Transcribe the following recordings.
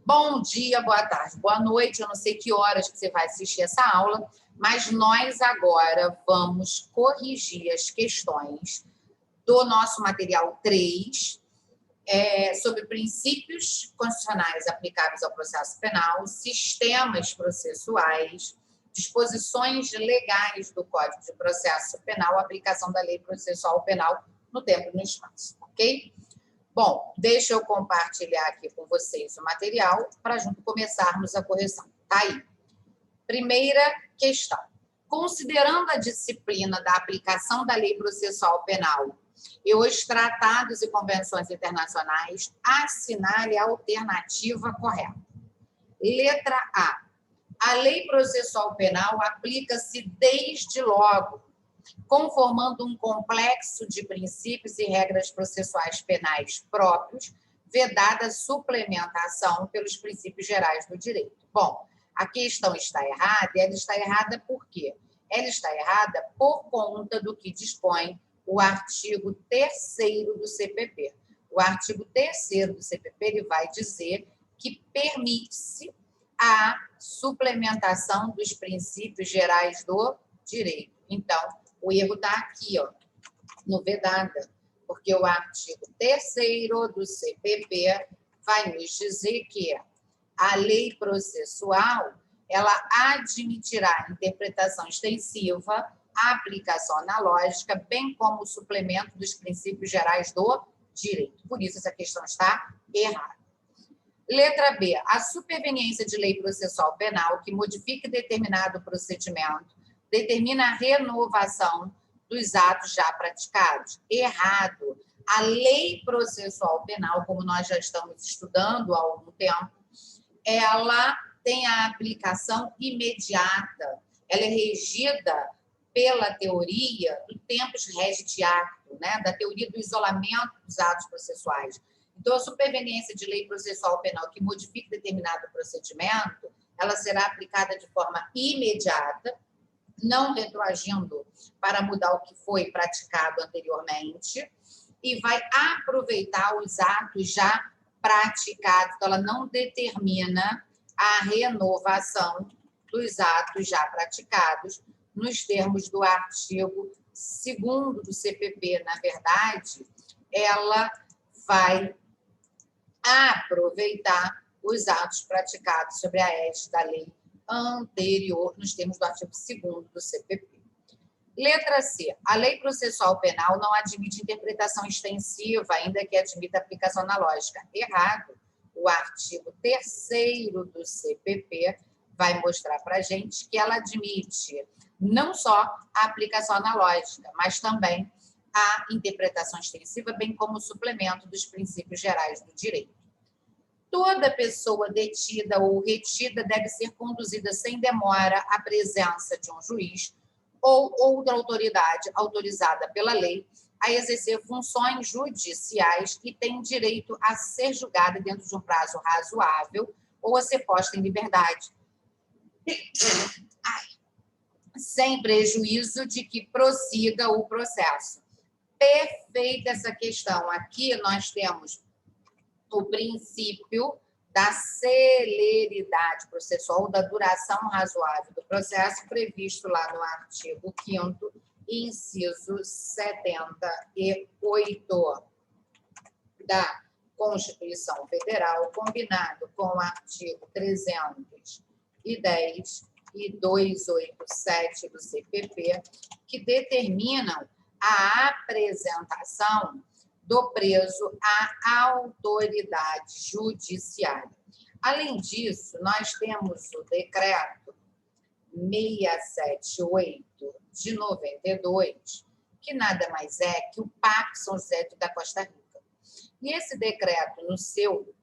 Bom dia, boa tarde, boa noite. Eu não sei que horas que você vai assistir essa aula, mas nós agora vamos corrigir as questões do nosso material 3, sobre princípios constitucionais aplicáveis ao processo penal, sistemas processuais, disposições legais do Código de Processo Penal, aplicação da lei processual penal no tempo e no espaço, ok? Bom, deixa eu compartilhar aqui com vocês o material para junto começarmos a correção. Tá aí. Primeira questão. Considerando a disciplina da aplicação da lei processual penal e os tratados e convenções internacionais, assinale a alternativa correta. Letra A. A lei processual penal aplica-se desde logo, conformando um complexo de princípios e regras processuais penais próprios, vedada suplementação pelos princípios gerais do direito. Bom, a questão está errada, e ela está errada por quê? Ela está errada por conta do que dispõe o artigo 3º do CPP. O artigo 3º do CPP ele vai dizer que permite-se a suplementação dos princípios gerais do direito. Então, o erro está aqui, ó, no vedada, porque o artigo 3º do CPP vai nos dizer que a lei processual ela admitirá interpretação extensiva, aplicação analógica, bem como o suplemento dos princípios gerais do direito. Por isso, essa questão está errada. Letra B. A superveniência de lei processual penal que modifique determinado procedimento determina a renovação dos atos já praticados. Errado. A lei processual penal, como nós já estamos estudando há algum tempo, ela tem a aplicação imediata. Ela é regida pela teoria do tempus regit actum, né? Da teoria do isolamento dos atos processuais. Então, a superveniência de lei processual penal que modifique determinado procedimento, ela será aplicada de forma imediata, não retroagindo para mudar o que foi praticado anteriormente, e vai aproveitar os atos já praticados. Então, ela não determina a renovação dos atos já praticados, nos termos do artigo 2º do CPP. Na verdade, ela vai aproveitar os atos praticados sobre a égide da lei anterior, nos termos do artigo 2º do CPP. Letra C. A lei processual penal não admite interpretação extensiva, ainda que admita aplicação analógica. Errado. O artigo 3º do CPP vai mostrar para a gente que ela admite não só a aplicação analógica, mas também a interpretação extensiva, bem como o suplemento dos princípios gerais do direito. Toda pessoa detida ou retida deve ser conduzida sem demora à presença de um juiz ou outra autoridade autorizada pela lei a exercer funções judiciais e tem direito a ser julgada dentro de um prazo razoável ou a ser posta em liberdade, sem prejuízo de que prossiga o processo. Perfeita essa questão. Aqui nós temos o princípio da celeridade processual, da duração razoável do processo, previsto lá no artigo 5º, inciso 78 da Constituição Federal, combinado com o artigo 310 e 287 do CPP, que determinam a apresentação do preso à autoridade judiciária. Além disso, nós temos o decreto 678 de 92, que nada mais é que o Pacto São José da Costa Rica. E esse decreto, no seu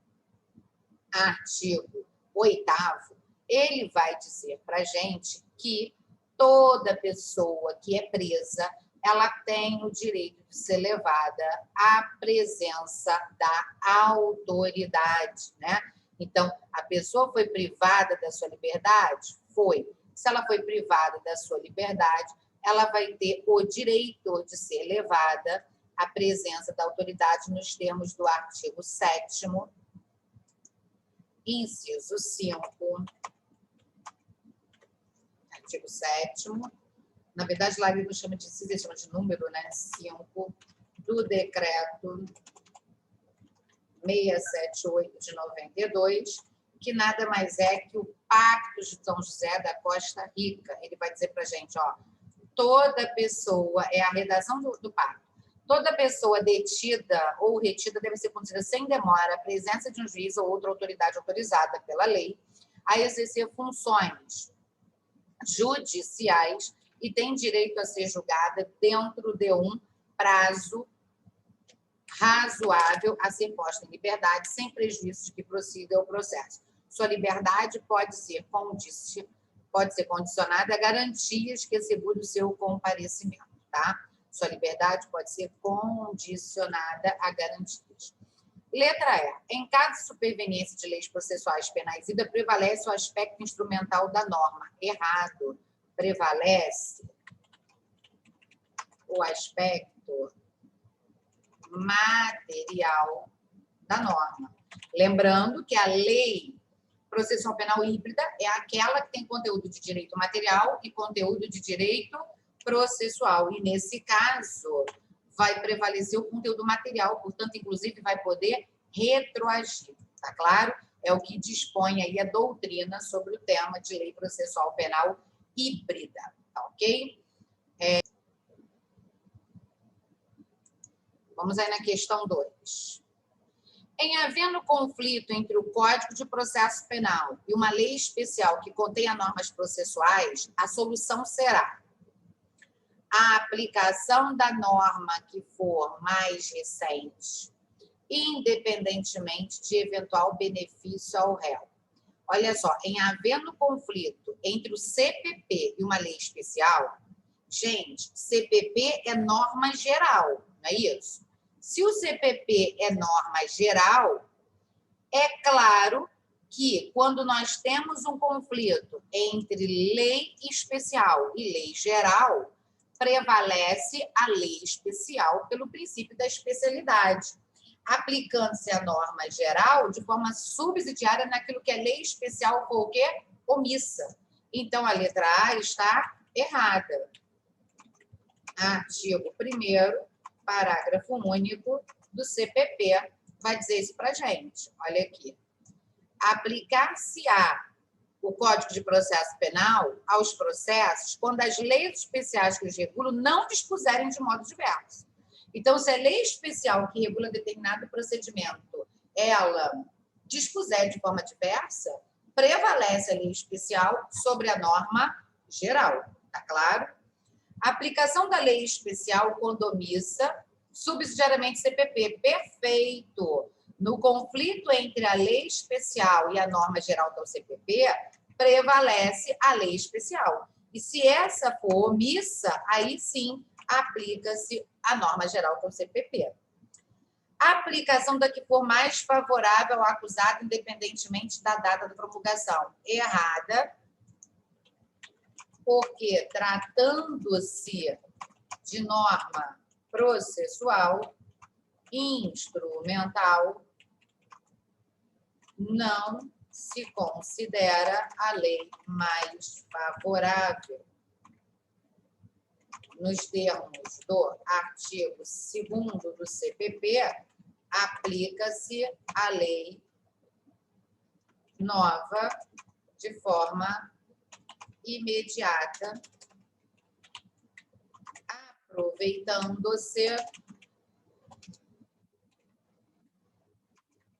artigo 8º, ele vai dizer para a gente que toda pessoa que é presa, ela tem o direito de ser levada à presença da autoridade, né? Então, a pessoa foi privada da sua liberdade? Foi. Se ela foi privada da sua liberdade, ela vai ter o direito de ser levada à presença da autoridade nos termos do artigo 7º Inciso 5, artigo 7º. Na verdade, lá ele não chama de inciso, ele chama de número, né? 5 do decreto 678 de 92, que nada mais é que o Pacto de São José da Costa Rica. Ele vai dizer para a gente, ó, toda pessoa, é a redação do pacto, toda pessoa detida ou retida deve ser conduzida sem demora à presença de um juiz ou outra autoridade autorizada pela lei a exercer funções judiciais e tem direito a ser julgada dentro de um prazo razoável a ser posta em liberdade, sem prejuízo de que prossiga o processo. Sua liberdade pode ser condicionada a garantias que assegurem o seu comparecimento, tá? Sua liberdade pode ser condicionada a garantias. Letra E. Em caso de superveniência de leis processuais penais, ainda prevalece o aspecto instrumental da norma. Errado. Prevalece o aspecto material da norma. Lembrando que a lei processual penal híbrida é aquela que tem conteúdo de direito material e conteúdo de direito processual. E, nesse caso, vai prevalecer o conteúdo material, portanto, inclusive, vai poder retroagir. Tá claro? É o que dispõe aí a doutrina sobre o tema de lei processual penal híbrida. Tá ok? Vamos aí na questão 2. Em havendo conflito entre o Código de Processo Penal e uma lei especial que contenha normas processuais, a solução será a aplicação da norma que for mais recente, independentemente de eventual benefício ao réu. Olha só, em havendo conflito entre o CPP e uma lei especial, gente, CPP é norma geral, não é isso? Se o CPP é norma geral, é claro que quando nós temos um conflito entre lei especial e lei geral, prevalece a lei especial pelo princípio da especialidade, aplicando-se a norma geral de forma subsidiária naquilo que a lei especial for o quê? Omissa. Então, a letra A está errada. Artigo 1º, parágrafo único do CPP, vai dizer isso para a gente. Olha aqui. Aplicar-se-á o Código de Processo Penal aos processos quando as leis especiais que os regulam não dispuserem de modo diverso. Então, se a lei especial que regula determinado procedimento, ela dispuser de forma diversa, prevalece a lei especial sobre a norma geral. Tá claro? A aplicação da lei especial quando omissa, subsidiariamente CPP. Perfeito. No conflito entre a lei especial e a norma geral do CPP, prevalece a lei especial. E se essa for omissa, aí sim aplica-se a norma geral do CPP. A aplicação da que for mais favorável ao acusado, independentemente da data da promulgação. Errada, porque tratando-se de norma processual, instrumental, não se considera a lei mais favorável. Nos termos do artigo 2º do CPP, aplica-se a lei nova de forma imediata, aproveitando-se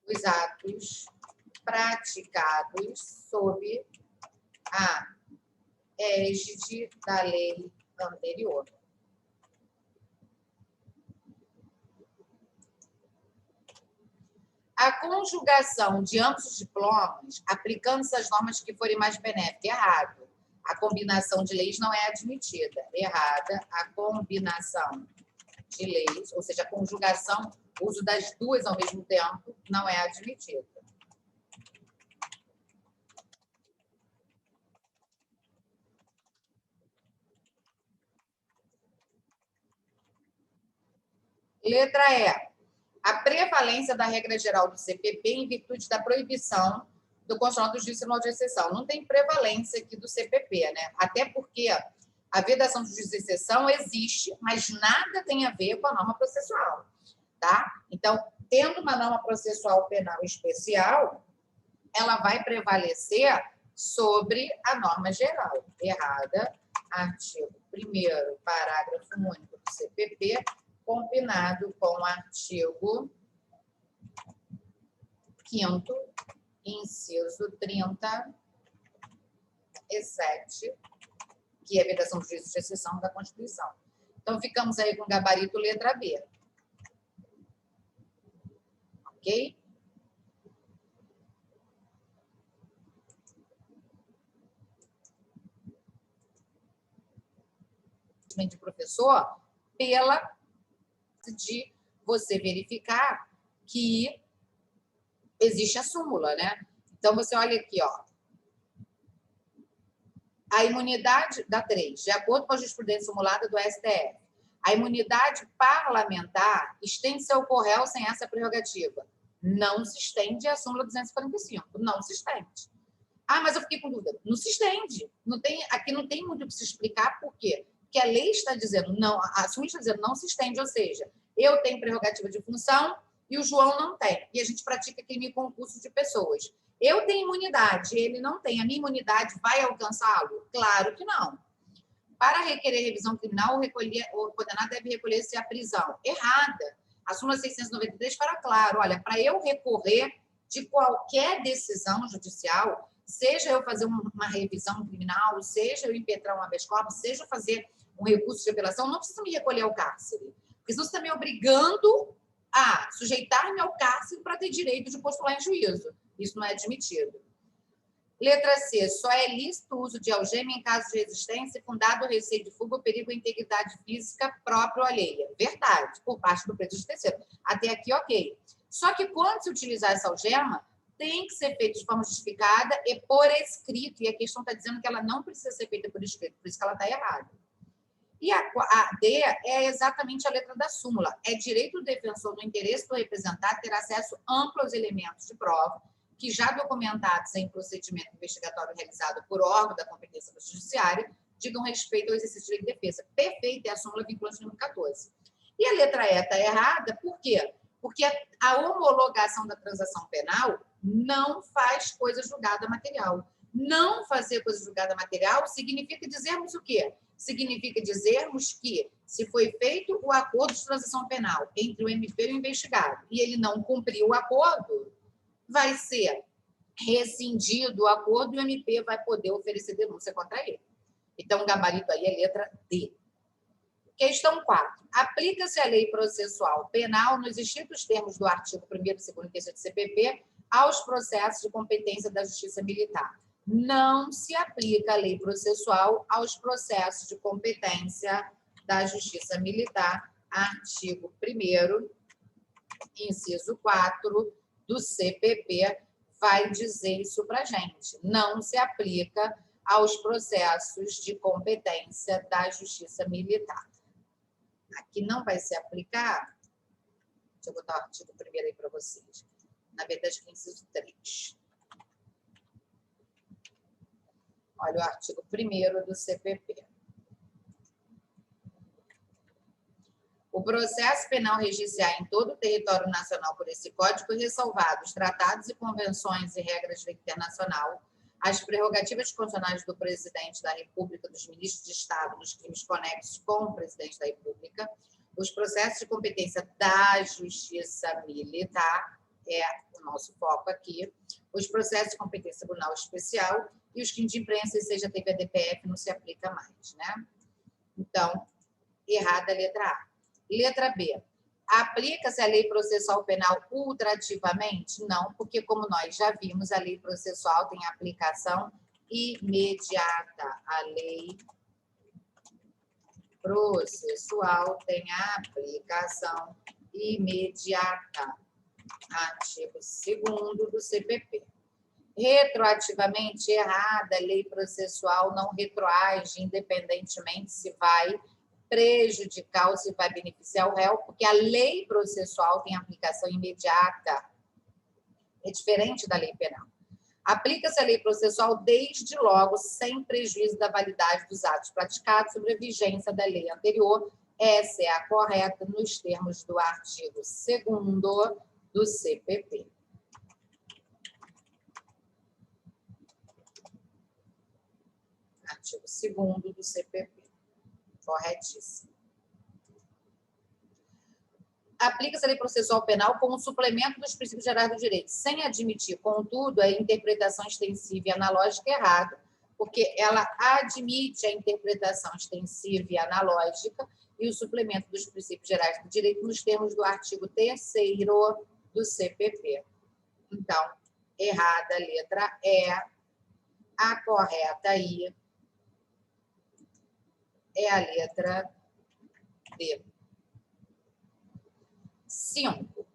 os atos praticados sob a égide da lei anterior. A conjugação de ambos os diplomas, aplicando-se as normas que forem mais benéficas. Errado. A combinação de leis não é admitida. Errada. A combinação de leis, ou seja, a conjugação, o uso das duas ao mesmo tempo, não é admitida. Letra E. A prevalência da regra geral do CPP em virtude da proibição do Constitucional de Justiça e Tribunal de Exceção. Não tem prevalência aqui do CPP, né? Até porque a vedação de juízo de exceção existe, mas nada tem a ver com a norma processual, tá? Então, tendo uma norma processual penal especial, ela vai prevalecer sobre a norma geral. Errada, artigo 1º, parágrafo único do CPP, combinado com o artigo 5º, inciso 37, que é a vedação do juízo de exceção da Constituição. Então, ficamos aí com o gabarito letra B. Ok? De professor, pela de você verificar que existe a súmula, né? Então, você olha aqui, ó. A imunidade da 3, de acordo com a jurisprudência simulada do STF, a imunidade parlamentar estende-se ao réu sem essa prerrogativa. Não se estende a súmula 245. Não se estende. Ah, mas eu fiquei com dúvida. Não se estende. Aqui não tem muito o que se explicar, por quê? Porque a lei está dizendo, não, a súmula está dizendo não se estende, ou seja, eu tenho prerrogativa de função e o João não tem. E a gente pratica crime com concurso de pessoas. Eu tenho imunidade, ele não tem. A minha imunidade vai alcançá-lo? Claro que não. Para requerer revisão criminal, o condenado deve recolher-se à prisão. Errada. A súmula 693 fala claro, olha, para eu recorrer de qualquer decisão judicial, seja eu fazer uma revisão criminal, seja eu impetrar um habeas corpus, seja eu fazer um recurso de apelação, não precisa me recolher ao cárcere. Porque senão você está me obrigando a sujeitar-me ao cárcere para ter direito de postular em juízo. Isso não é admitido. Letra C. Só é lícito o uso de algema em caso de resistência, fundado o receio de fuga ou perigo à integridade física própria ou alheia. Verdade, por parte do preso de terceiro. Até aqui, ok. Só que quando se utilizar essa algema, tem que ser feito de forma justificada e por escrito. E a questão está dizendo que ela não precisa ser feita por escrito, por isso que ela está errada. E a D é exatamente a letra da súmula. É direito do defensor do interesse do representado ter acesso amplo aos elementos de prova que, já documentados em procedimento investigatório realizado por órgão da competência do judiciário, digam respeito ao exercício de defesa. Perfeita é a súmula vinculante número 14. E a letra E está errada, por quê? Porque a homologação da transação penal não faz coisa julgada material. Não fazer coisa julgada material significa dizermos o quê? Significa dizermos que, se foi feito o acordo de transação penal entre o MP e o investigado, e ele não cumpriu o acordo, vai ser rescindido o acordo e o MP vai poder oferecer denúncia contra ele. Então, o gabarito aí é letra D. Questão 4. Aplica-se a lei processual penal nos estritos termos do artigo 1º, 2º e 3º do CPP aos processos de competência da Justiça Militar. Não se aplica a lei processual aos processos de competência da Justiça Militar, artigo 1º, inciso 4 do CPP, vai dizer isso para a gente. Não se aplica aos processos de competência da Justiça Militar. Aqui não vai se aplicar, deixa eu botar o artigo 1º aí para vocês. Na verdade, inciso 3. Olha o artigo 1º do CPP. O processo penal registrar em todo o território nacional por esse Código, ressalvados tratados e convenções e regras de internacional, as prerrogativas constitucionais do Presidente da República, dos ministros de Estado, nos crimes conexos com o Presidente da República, os processos de competência da Justiça Militar, é o nosso foco aqui, os processos de competência tribunal especial e os crimes de imprensa, seja TVDPF, não se aplica mais, né? Então, errada a letra A. Letra B. Aplica-se a lei processual penal ultrativamente? Não, porque, como nós já vimos, a lei processual tem aplicação imediata. A lei processual tem aplicação imediata. Artigo 2º do CPP. Retroativamente, errada, a lei processual não retroage, independentemente se vai prejudicar ou se vai beneficiar o réu, porque a lei processual tem aplicação imediata. É diferente da lei penal. Aplica-se a lei processual desde logo, sem prejuízo da validade dos atos praticados sobre a vigência da lei anterior. Essa é a correta nos termos do artigo 2º do CPP. Artigo 2º do CPP. Corretíssimo. Aplica-se a lei processual penal como suplemento dos princípios gerais do direito, sem admitir, contudo, a interpretação extensiva e analógica errada, porque ela admite a interpretação extensiva e analógica e o suplemento dos princípios gerais do direito nos termos do artigo 3º do CPP. Então, errada a letra E, a correta I é a letra D. 5.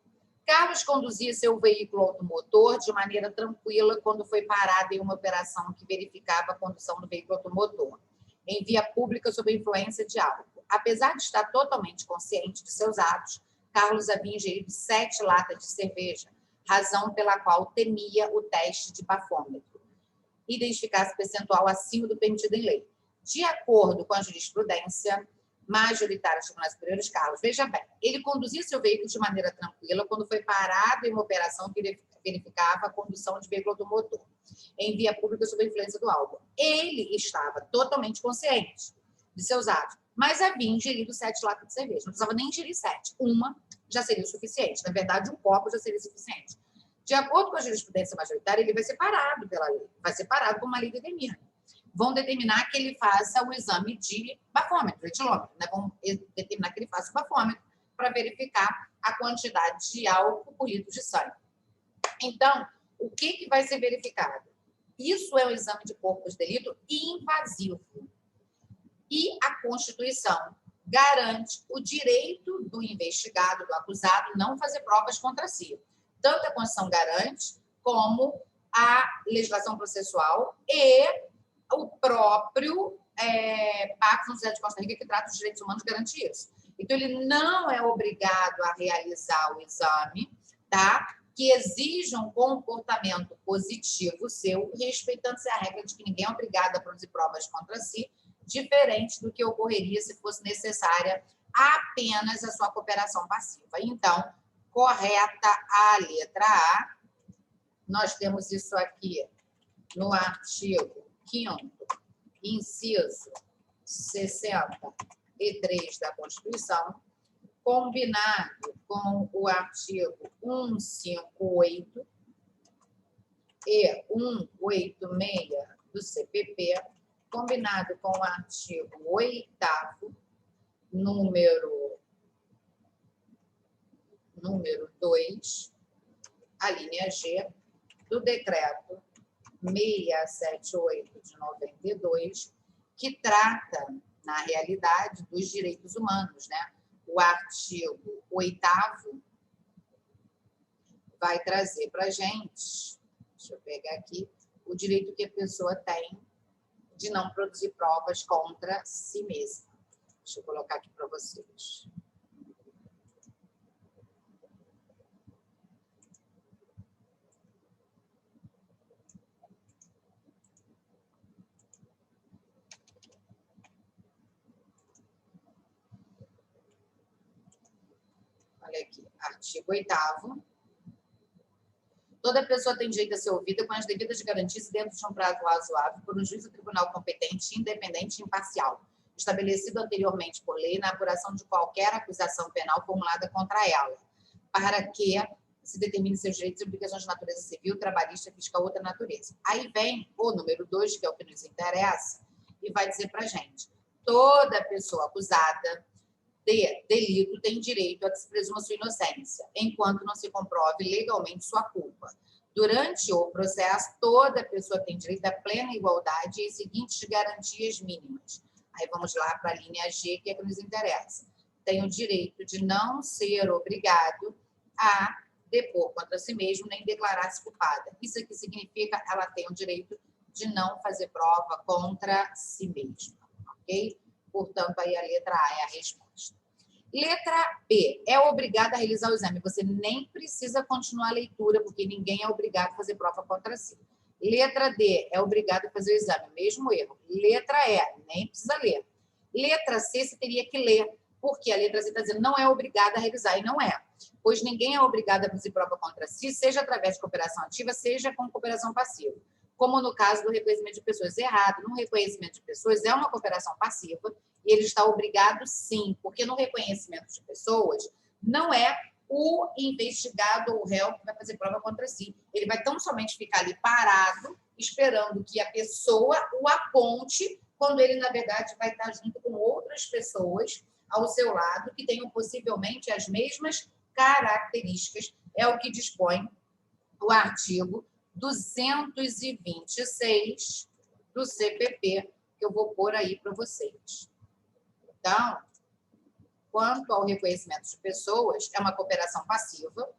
Carlos conduzia seu veículo automotor de maneira tranquila quando foi parado em uma operação que verificava a condução do veículo automotor em via pública sob a influência de álcool. Apesar de estar totalmente consciente de seus atos, Carlos havia ingerido 7 latas de cerveja, razão pela qual temia o teste de bafômetro, identificasse percentual acima do permitido em lei. De acordo com a jurisprudência majoritária dos tribunais superiores, Carlos, veja bem, ele conduzia seu veículo de maneira tranquila quando foi parado em uma operação que verificava a condução de veículo automotor em via pública sob a influência do álcool. Ele estava totalmente consciente de seus atos, mas havia ingerido 7 latas de cerveja. Não precisava nem ingerir 7. Uma já seria o suficiente. Na verdade, um copo já seria suficiente. De acordo com a jurisprudência majoritária, ele vai ser parado pela lei. Vai ser parado como uma lei determina. Vão determinar que ele faça o exame de bafômetro, etilômetro, né? Vão determinar que ele faça o bafômetro para verificar a quantidade de álcool por litro de sangue. Então, o que vai ser verificado? Isso é um exame de corpo de delito invasivo. E a Constituição garante o direito do investigado, do acusado, não fazer provas contra si. Tanto a Constituição garante, como a legislação processual e o próprio Pacto Social de Costa Rica, que trata os direitos humanos, garante isso. Então, ele não é obrigado a realizar o exame, tá? Que exija um comportamento positivo seu, respeitando-se a regra de que ninguém é obrigado a produzir provas contra si, diferente do que ocorreria se fosse necessária apenas a sua cooperação passiva. Então, correta a letra A. Nós temos isso aqui no artigo 5º, inciso 63 da Constituição, combinado com o artigo 158 e 186 do CPP, combinado com o artigo 8º, número 2, a linha G, do decreto 678 de 92, que trata, na realidade, dos direitos humanos, né? O artigo 8º vai trazer para a gente, deixa eu pegar aqui, o direito que a pessoa tem de não produzir provas contra si mesma. Deixa eu colocar aqui para vocês. Olha aqui, artigo 8º. Toda pessoa tem direito a ser ouvida com as devidas garantias dentro de um prazo razoável por um juiz ou tribunal competente, independente e imparcial, estabelecido anteriormente por lei na apuração de qualquer acusação penal formulada contra ela, para que se determine seus direitos e obrigações de natureza civil, trabalhista, fiscal ou outra natureza. Aí vem o número 2, que é o que nos interessa, e vai dizer para a gente, toda pessoa acusada de delito tem direito a que se presuma sua inocência, enquanto não se comprove legalmente sua culpa. Durante o processo, toda pessoa tem direito à plena igualdade e as seguintes garantias mínimas. Aí vamos lá para a linha G, que é que nos interessa. Tem o direito de não ser obrigado a depor contra si mesmo, nem declarar-se culpada. Isso aqui significa que ela tem o direito de não fazer prova contra si mesma, ok? Portanto, aí a letra A é a resposta. Letra B, é obrigada a realizar o exame. Você nem precisa continuar a leitura, porque ninguém é obrigado a fazer prova contra si. Letra D, é obrigado a fazer o exame, mesmo erro. Letra E, nem precisa ler. Letra C, você teria que ler, porque a letra C está dizendo não é obrigada a revisar, e não é. Pois ninguém é obrigado a fazer prova contra si, seja através de cooperação ativa, seja com cooperação passiva. Como no caso do reconhecimento de pessoas. Errado, no reconhecimento de pessoas é uma cooperação passiva, e ele está obrigado sim, porque no reconhecimento de pessoas não é o investigado ou o réu que vai fazer prova contra si. Ele vai tão somente ficar ali parado, esperando que a pessoa o aponte, quando ele, na verdade, vai estar junto com outras pessoas ao seu lado, que tenham possivelmente as mesmas características. É o que dispõe o artigo 226 do CPP, que eu vou pôr aí para vocês. Então, quanto ao reconhecimento de pessoas, é uma cooperação passiva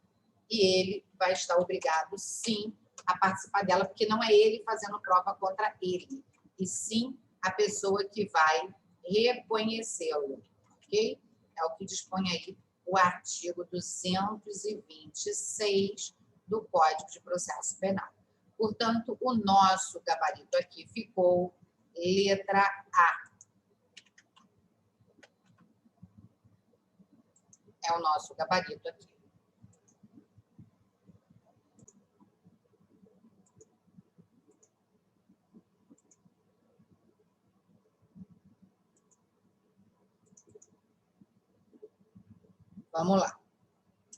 e ele vai estar obrigado, sim, a participar dela, porque não é ele fazendo prova contra ele, e sim a pessoa que vai reconhecê-lo, ok? É o que dispõe aí o artigo 226 do Código de Processo Penal. Portanto, o nosso gabarito aqui ficou letra A. É o nosso gabarito aqui. Vamos lá.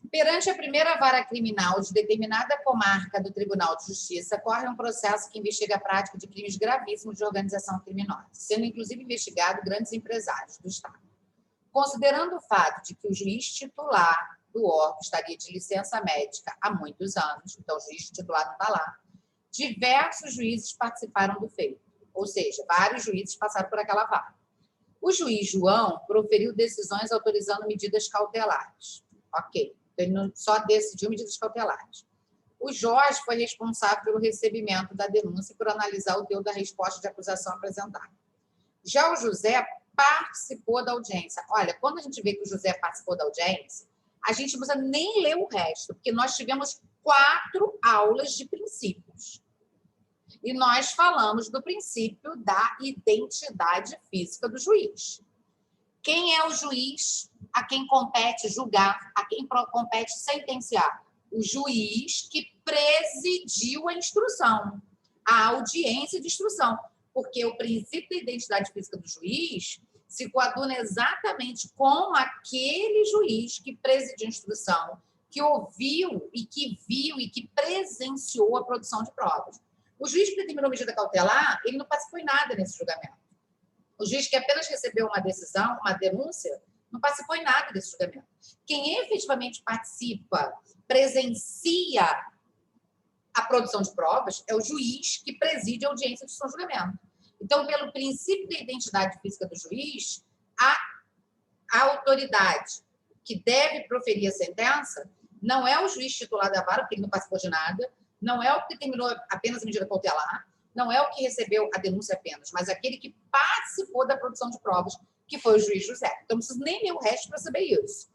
Perante a primeira vara criminal de determinada comarca do Tribunal de Justiça, corre um processo que investiga a prática de crimes gravíssimos de organização criminosa, sendo inclusive investigado grandes empresários do Estado. Considerando o fato de que o juiz titular do órgão estaria de licença médica há muitos anos, então o juiz titular não está lá, diversos juízes participaram do feito, ou seja, vários juízes passaram por aquela vara. O juiz João proferiu decisões autorizando medidas cautelares. Ok, ele não só decidiu medidas cautelares. O Jorge foi responsável pelo recebimento da denúncia e por analisar o teor da resposta de acusação apresentada. Já o José participou da audiência. Olha, quando a gente vê que o José participou da audiência, a gente não precisa nem ler o resto, porque nós tivemos 4 aulas de princípios. E nós falamos do princípio da identidade física do juiz. Quem é o juiz a quem compete julgar, a quem compete sentenciar? O juiz que presidiu a instrução, a audiência de instrução. Porque o princípio da identidade física do juiz se coaduna exatamente com aquele juiz que presidiu a instrução, que ouviu e que viu e que presenciou a produção de provas. O juiz que determinou medida cautelar, ele não participou em nada nesse julgamento. O juiz que apenas recebeu uma decisão, uma denúncia, não participou em nada desse julgamento. Quem efetivamente participa, presencia a produção de provas, é o juiz que preside a audiência de seu julgamento. Então, pelo princípio da identidade física do juiz, a autoridade que deve proferir a sentença não é o juiz titular da vara, porque ele não participou de nada, não é o que determinou apenas a medida cautelar, não é o que recebeu a denúncia apenas, mas aquele que participou da produção de provas, que foi o juiz José. Então, não preciso nem ler o resto para saber isso.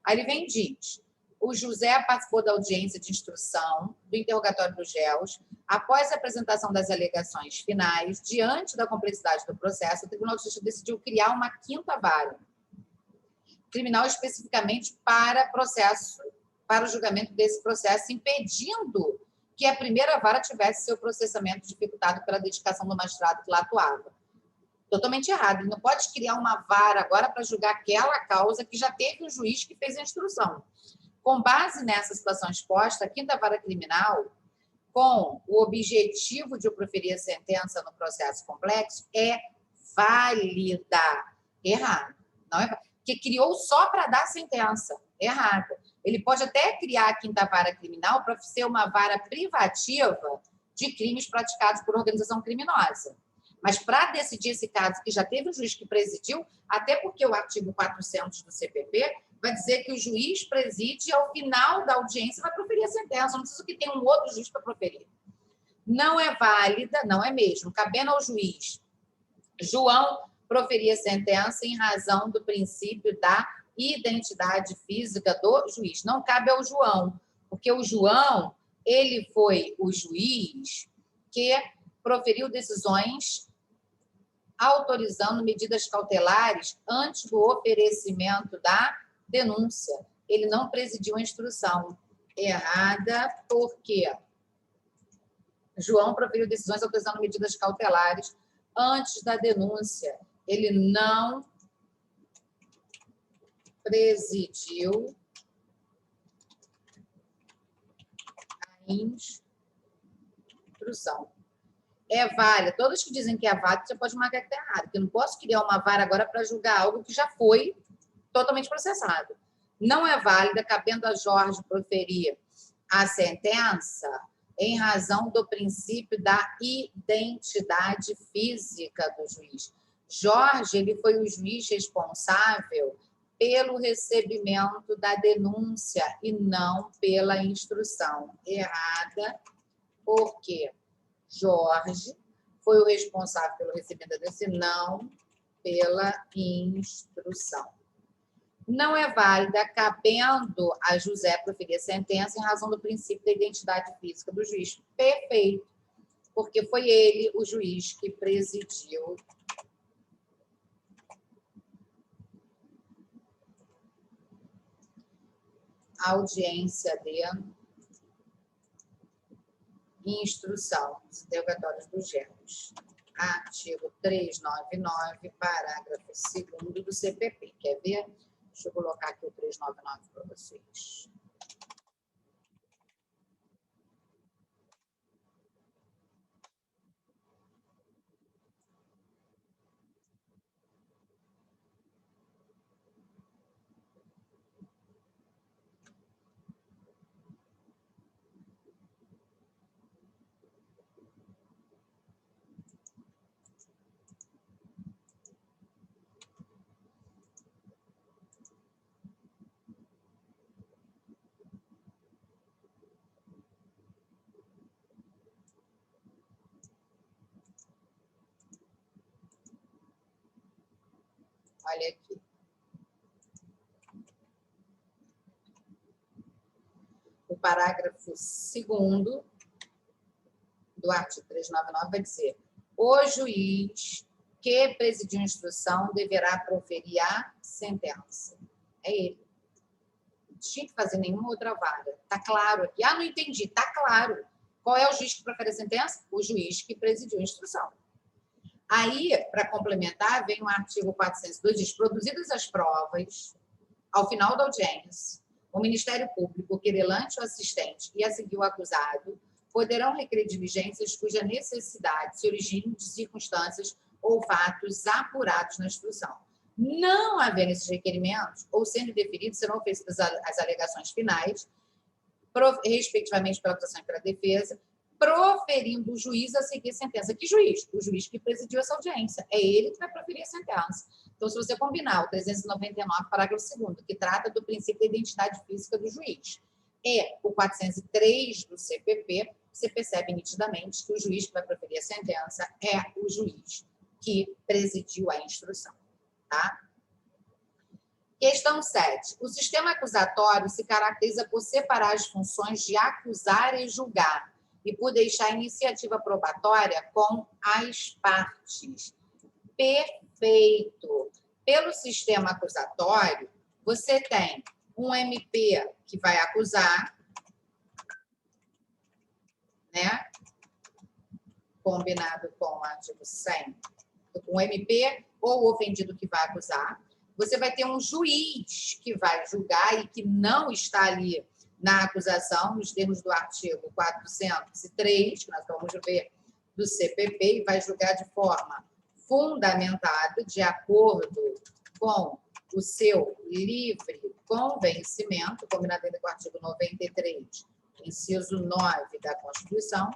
Aí ele vem e diz: o José participou da audiência de instrução, do interrogatório dos réus. Após a apresentação das alegações finais, diante da complexidade do processo, o Tribunal de Justiça decidiu criar uma 5ª vara criminal especificamente para o julgamento desse processo, impedindo que a primeira vara tivesse seu processamento dificultado pela dedicação do magistrado que lá atuava. Totalmente errado. Ele não pode criar uma vara agora para julgar aquela causa que já teve o juiz que fez a instrução. Com base nessa situação exposta, a 5ª vara criminal, com o objetivo de proferir a sentença no processo complexo, é válida. Errado. Não é? Que criou só para dar sentença. Errado. Ele pode até criar a 5ª vara criminal para ser uma vara privativa de crimes praticados por organização criminosa. Mas para decidir esse caso, que já teve um juiz que presidiu, até porque o artigo 400 do CPP vai dizer que o juiz preside ao final da audiência vai proferir a sentença. Não precisa que tenha um outro juiz para proferir. Não é válida, não é mesmo. Cabendo ao juiz João proferir a sentença em razão do princípio da identidade física do juiz. Não cabe ao João, porque o João, ele foi o juiz que proferiu decisões autorizando medidas cautelares antes do oferecimento da denúncia. Ele não presidiu a instrução. Errada, porque João proferiu decisões autorizando medidas cautelares antes da denúncia. Ele não presidiu a instrução. É válida. Todos que dizem que é válida, você pode marcar que está errado. Porque eu não posso criar uma vara agora para julgar algo que já foi totalmente processado. Não é válida, cabendo a Jorge proferir a sentença em razão do princípio da identidade física do juiz. Jorge, ele foi o juiz responsável pelo recebimento da denúncia e não pela instrução. Errada, porque Jorge foi o responsável pelo recebimento da denúncia e não pela instrução. Não é válida, cabendo a José proferir a sentença em razão do princípio da identidade física do juiz. Perfeito, porque foi ele o juiz que presidiu a audiência de instrução, os interrogatórios dos réus. Artigo 399, parágrafo 2º do CPP. Quer ver? Deixa eu colocar aqui o 399 para vocês. Olha aqui. O parágrafo 2º do artigo 399 vai dizer: o juiz que presidiu a instrução deverá proferir a sentença. É ele. Não tinha que fazer nenhuma outra vara. Está claro aqui. Ah, não entendi. Está claro. Qual é o juiz que profere a sentença? O juiz que presidiu a instrução. Aí, para complementar, vem o artigo 402, diz: produzidas as provas, ao final da audiência, o Ministério Público, o querelante ou assistente e a seguir o acusado poderão requerer diligências cuja necessidade se origine de circunstâncias ou fatos apurados na instrução. Não havendo esses requerimentos, ou sendo deferidos, serão oferecidas as alegações finais, respectivamente pela acusação e pela defesa, proferindo o juiz a seguir a sentença. Que juiz? O juiz que presidiu essa audiência. É ele que vai proferir a sentença. Então, se você combinar o 399, parágrafo 2º, que trata do princípio da identidade física do juiz, e o 403 do CPP, você percebe nitidamente que o juiz que vai proferir a sentença é o juiz que presidiu a instrução. Tá? Questão 7. O sistema acusatório se caracteriza por separar as funções de acusar e julgar e por deixar a iniciativa probatória com as partes. Perfeito. Pelo sistema acusatório, você tem um MP que vai acusar, né? Combinado com o artigo 100. O MP ou o ofendido que vai acusar. Você vai ter um juiz que vai julgar e que não está ali na acusação, nos termos do artigo 403, que nós vamos ver do CPP, e vai julgar de forma fundamentada, de acordo com o seu livre convencimento, combinado ainda com o artigo 93, inciso 9 da Constituição,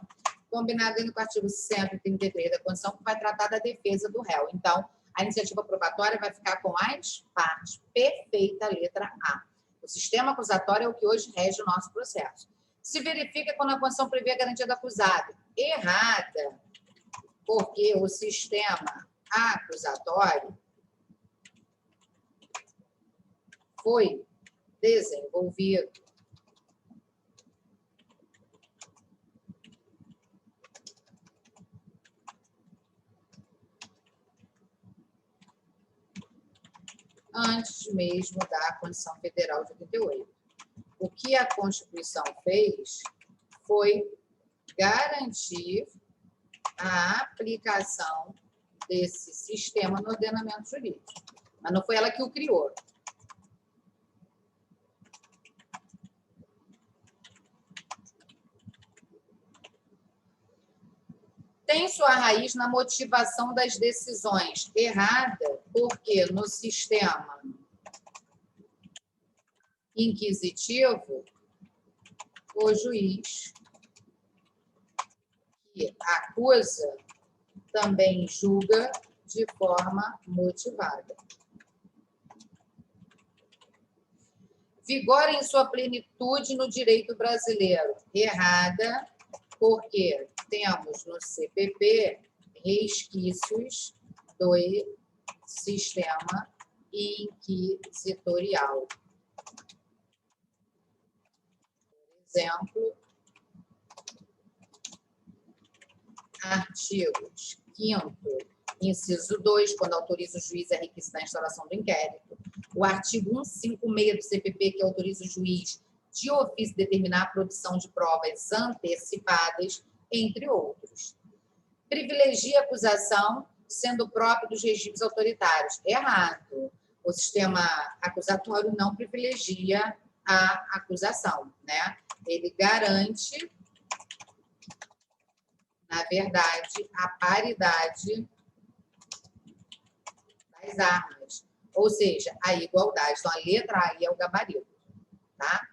combinado ainda com o artigo 133 da Constituição, que vai tratar da defesa do réu. Então, a iniciativa probatória vai ficar com as partes. Perfeita, letra A. O sistema acusatório é o que hoje rege o nosso processo. Se verifica quando a Constituição prevê a garantia do acusado. Errada, porque o sistema acusatório foi desenvolvido antes mesmo da Constituição Federal de 88. O que a Constituição fez foi garantir a aplicação desse sistema no ordenamento jurídico. Mas não foi ela que o criou. Tem sua raiz na motivação das decisões. Errada, porque no sistema inquisitivo, o juiz que acusa também julga de forma motivada. Vigora em sua plenitude no direito brasileiro. Errada, porque temos no CPP resquícios do sistema inquisitorial. Por exemplo, artigos 5º, inciso 2, quando autoriza o juiz a requisitar a instauração do inquérito. O artigo 156 do CPP, que autoriza o juiz de ofício determinar a produção de provas antecipadas, entre outros. Privilegia a acusação, sendo próprio dos regimes autoritários. Errado. O sistema acusatório não privilegia a acusação, né? Ele garante, na verdade, a paridade das armas, ou seja, a igualdade. Então, a letra A é o gabarito, tá?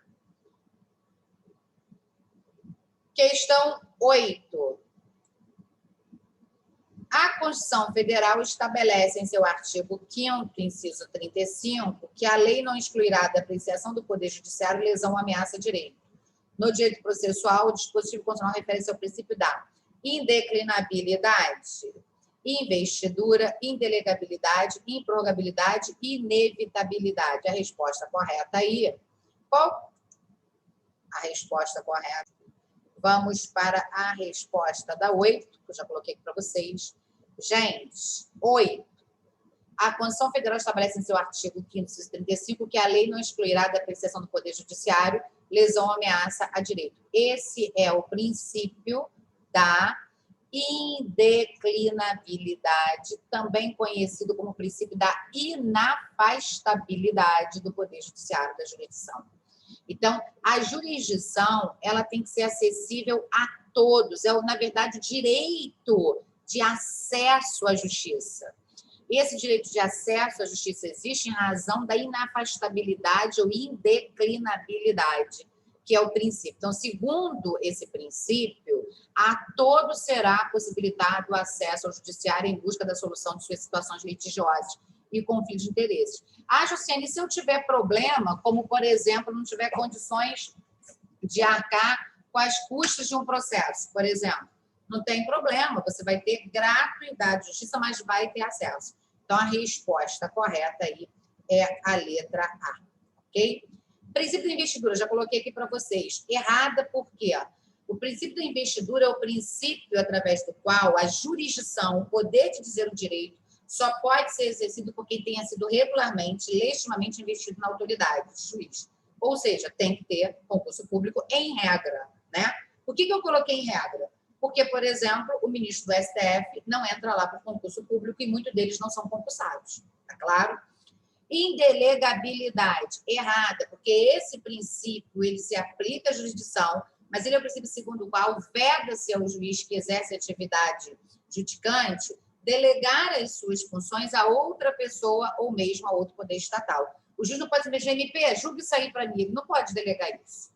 Questão 8. A Constituição Federal estabelece em seu artigo 5º, inciso 35, que a lei não excluirá da apreciação do Poder Judiciário lesão ou ameaça a direito. No direito processual, o dispositivo constitucional refere-se ao princípio da indeclinabilidade, investidura, indelegabilidade, improrrogabilidade e inevitabilidade. A resposta correta aí, qual? A resposta correta. Vamos para a resposta da 8, que eu já coloquei aqui para vocês. Gente, 8. A Constituição Federal estabelece em seu artigo 5º, inciso 35, que a lei não excluirá da apreciação do Poder Judiciário lesão ou ameaça a direito. Esse é o princípio da indeclinabilidade, também conhecido como princípio da inafastabilidade do Poder Judiciário, da jurisdição. Então, a jurisdição, ela tem que ser acessível a todos. É, na verdade, o direito de acesso à justiça. Esse direito de acesso à justiça existe em razão da inafastabilidade ou indeclinabilidade, que é o princípio. Então, segundo esse princípio, a todos será possibilitado o acesso ao judiciário em busca da solução de suas situações litigiosas e conflitos de interesses. Ah, Jussiane, se eu tiver problema, como, por exemplo, não tiver condições de arcar com as custas de um processo, por exemplo, não tem problema, você vai ter gratuidade de justiça, mas vai ter acesso. Então, a resposta correta aí é a letra A, ok? Princípio da investidura, já coloquei aqui para vocês. Errada por quê? O princípio da investidura é o princípio através do qual a jurisdição, o poder de dizer o direito, só pode ser exercido por quem tenha sido regularmente, legitimamente investido na autoridade, juiz. Ou seja, tem que ter concurso público em regra, né? Por que eu coloquei em regra? Porque, por exemplo, o ministro do STF não entra lá por concurso público e muitos deles não são concursados, tá claro? Indelegabilidade, errada, porque esse princípio ele se aplica à jurisdição, mas ele é o princípio segundo o qual veda-se ao juiz que exerce atividade judicante delegar as suas funções a outra pessoa ou mesmo a outro poder estatal. O juiz não pode dizer, MP, julgue isso aí para mim, ele não pode delegar isso.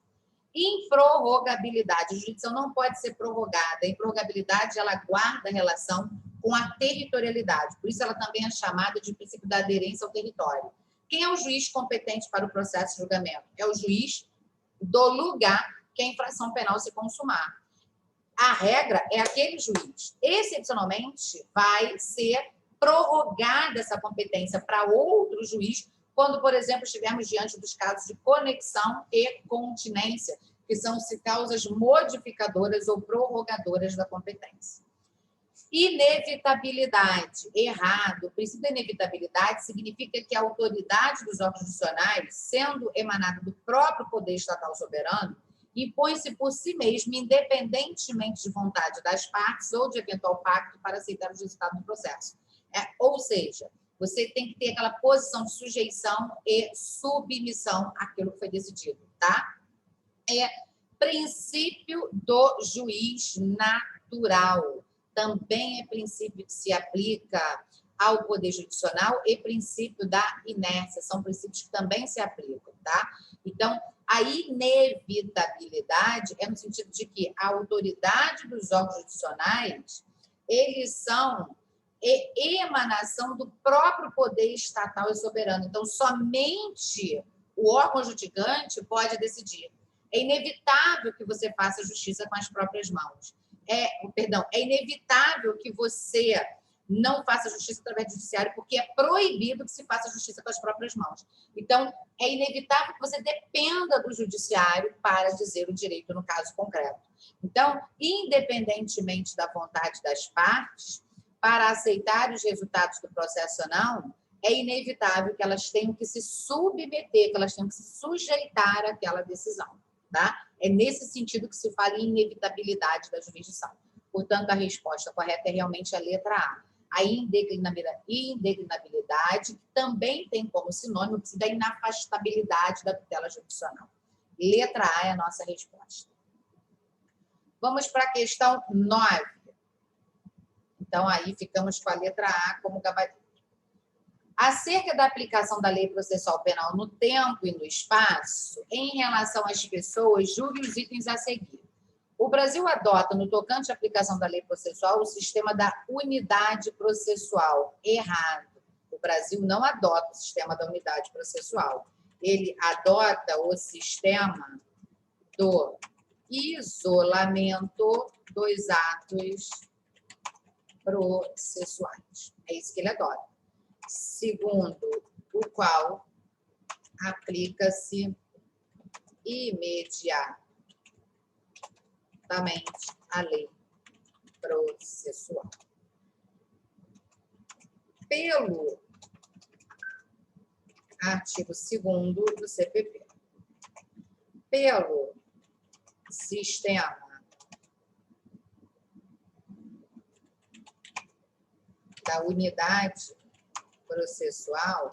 Improrrogabilidade, a jurisdição não pode ser prorrogada. A improrrogabilidade, ela guarda relação com a territorialidade, por isso ela também é chamada de princípio da aderência ao território. Quem é o juiz competente para o processo de julgamento? É o juiz do lugar que a infração penal se consumar. A regra é aquele juiz. Excepcionalmente, vai ser prorrogada essa competência para outro juiz quando, por exemplo, estivermos diante dos casos de conexão e continência, que são causas modificadoras ou prorrogadoras da competência. Inevitabilidade, errado. O princípio da inevitabilidade significa que a autoridade dos órgãos judiciais, sendo emanada do próprio poder estatal soberano, impõe-se por si mesmo, independentemente de vontade das partes ou de eventual pacto para aceitar os resultados do processo. Ou seja, você tem que ter aquela posição de sujeição e submissão àquilo que foi decidido, tá? Princípio do juiz natural. Também é princípio que se aplica ao Poder Judicial e princípio da inércia. São princípios que também se aplicam, tá? Então, a inevitabilidade é no sentido de que a autoridade dos órgãos judiciais, eles são emanação do próprio poder estatal e soberano. Então, somente o órgão julgante pode decidir. É inevitável que você faça justiça com as próprias mãos. É inevitável que você não faça justiça através do judiciário, porque é proibido que se faça justiça com as próprias mãos. Então, é inevitável que você dependa do judiciário para dizer o direito no caso concreto. Então, independentemente da vontade das partes, para aceitar os resultados do processo ou não, é inevitável que elas tenham que se submeter, que elas tenham que se sujeitar àquela decisão. Tá? É nesse sentido que se fala em inevitabilidade da jurisdição. Portanto, a resposta correta é realmente a letra A. A indeclinabilidade, que também tem como sinônimo da inafastabilidade da tutela judicial. Letra A é a nossa resposta. Vamos para a questão 9. Então, aí ficamos com a letra A como gabarito. Acerca da aplicação da lei processual penal no tempo e no espaço, em relação às pessoas, julgue os itens a seguir. O Brasil adota, no tocante à aplicação da lei processual, o sistema da unidade processual. Errado. O Brasil não adota o sistema da unidade processual. Ele adota o sistema do isolamento dos atos processuais. É isso que ele adota. Segundo o qual aplica-se imediatamente a lei processual. Pelo artigo 2º do CPP, pelo sistema da unidade processual,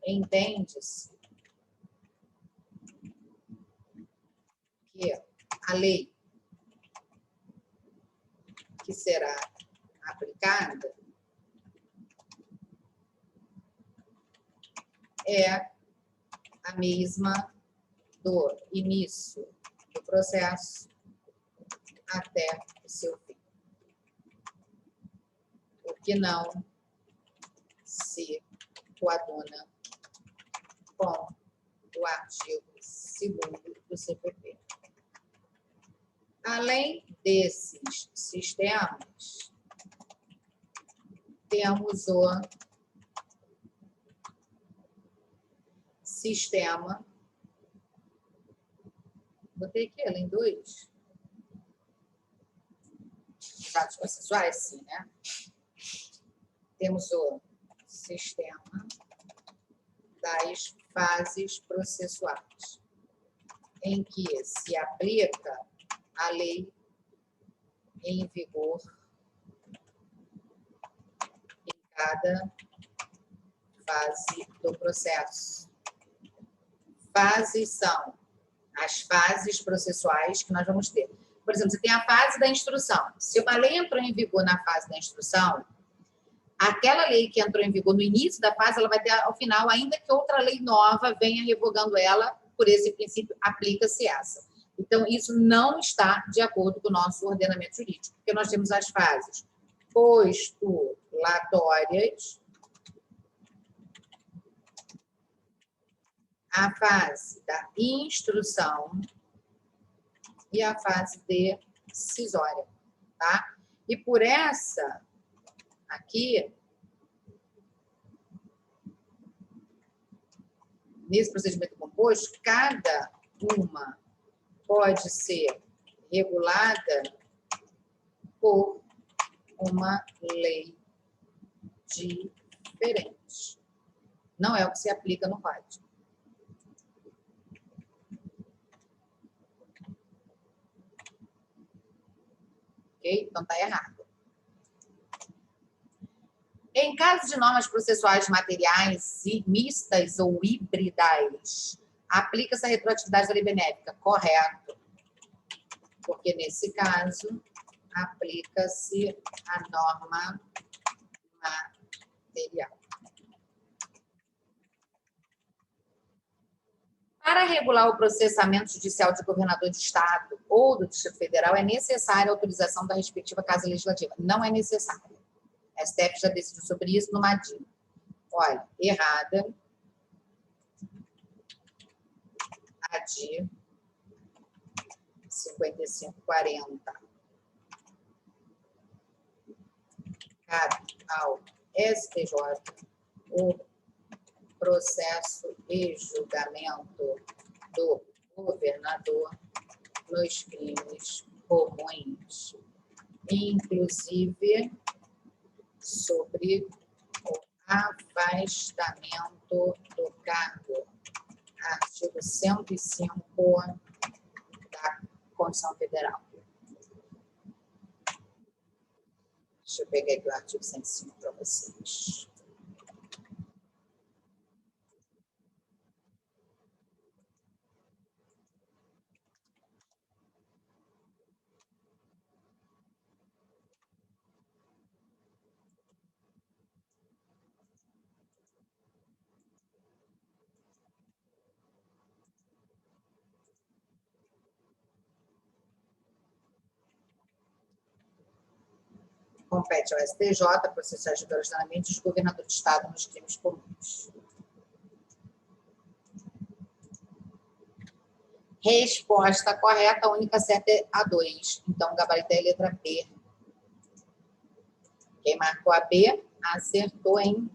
entende-se que a lei que será aplicada é a mesma do início do processo até o seu fim. O que não se coaduna com o artigo 2º do CPP. Além desses sistemas, temos o sistema, botei aqui, além dos atos processuais, sim, né? Temos o sistema das fases processuais, em que se aplica a lei em vigor em cada fase do processo. Fases são as fases processuais que nós vamos ter. Por exemplo, você tem a fase da instrução. Se uma lei entrou em vigor na fase da instrução, aquela lei que entrou em vigor no início da fase, ela vai ter, ao final, ainda que outra lei nova venha revogando ela, por esse princípio, aplica-se essa. Então, isso não está de acordo com o nosso ordenamento jurídico, porque nós temos as fases postulatórias, a fase da instrução e a fase decisória, tá? E por essa aqui, nesse procedimento composto, cada uma pode ser regulada por uma lei diferente. Não é o que se aplica no Código. Ok? Então, está errado. Em caso de normas processuais materiais mistas ou híbridas, aplica-se a retroatividade da lei benéfica. Correto. Porque, nesse caso, aplica-se a norma material. Para regular o processamento judicial de governador de Estado ou do Distrito Federal, é necessária a autorização da respectiva Casa Legislativa. Não é necessário. A STF já decidiu sobre isso no Madin. Olha, errada. ADI 5540. Cabe ao STJ o processo e julgamento do governador nos crimes comuns, inclusive sobre o afastamento do cargo. Artigo 105 da Constituição Federal. Deixa eu pegar aqui o artigo 105 para vocês. Compete ao STJ processar julgadamente os governadores de Estado nos crimes comuns. Resposta correta, a única certa é a 2. Então, gabarito é a letra B. Quem marcou a B, acertou, hein?